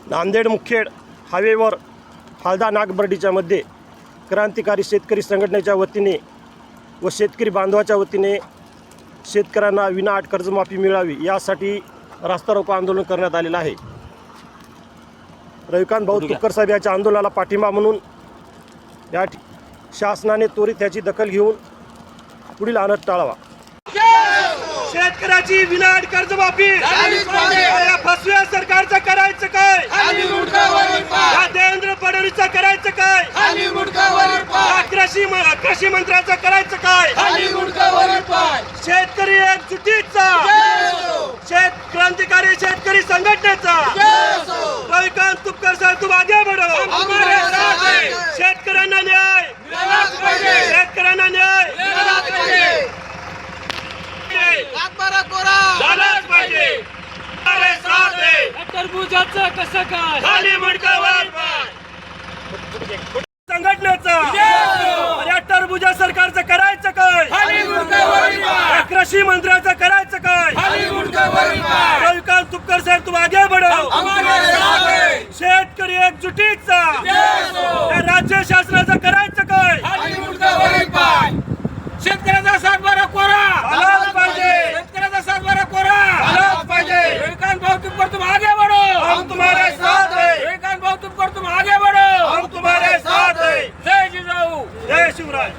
नांदेड मुखेड हायवेवर फालदा नागबर्डीच्या मध्ये क्रांतिकारी शेतकरी संघटनेच्या वतीने व शेतकरी बांधवाच्या वतीने शेतकऱ्यांना विनाअट कर्जमाफी मिळावी यासाठी रास्ता रोको आंदोलन करण्यात आलेलं आहे। रविकांत भाऊ तुपकर साहेब याच्या आंदोलनाला पाठिंबा म्हणून या शासनाने त्वरित याची दखल घेऊन पुढील अनर्थ टाळावा। शेतकऱ्याची विनाअट कर्जमाफी या फसव्या सरकारचं करायचं काय? या देवेंद्र फडणवीसचं करायचं काय? या कृषी मंत्र्याचं करायचं काय? शेतकरी एकजुटीचा क्रांतिकारी शेतकरी संघटनेचा रविकांत तुपकर साहेब तुम आगे बढ़ो। शेतकऱ्यांना न्याय, शेतकऱ्यांना न्याय झालाच पाहिजे। अरे साथ आहे टरबुजाचं कसं काय? खाली मुंडकावर संघटनेचा या टरबुजा सरकारचं करायचं काय? या कृषी मंत्र्याचं करायचं काय? रविकांत तुपकर साहेब तुम आगे बढ़ो। शेतकरी एकजुटीचा या राज्य शासनाचं करायचं काय? शेतकऱ्याचा सातबारा कोरा झालाच पाहिजे, शेतकऱ्याचा सातबारा कोरा झालाच पाहिजे। रविकांत भाऊ तुपकर तुम आगे बढ़ो, हम तुम्हारे साथ हैं, रविकांत भाऊ तुपकर तुम आगे बढ़ो, हम तुम्हारे साथ हैं। जय जिजाऊ, जय शिवराय।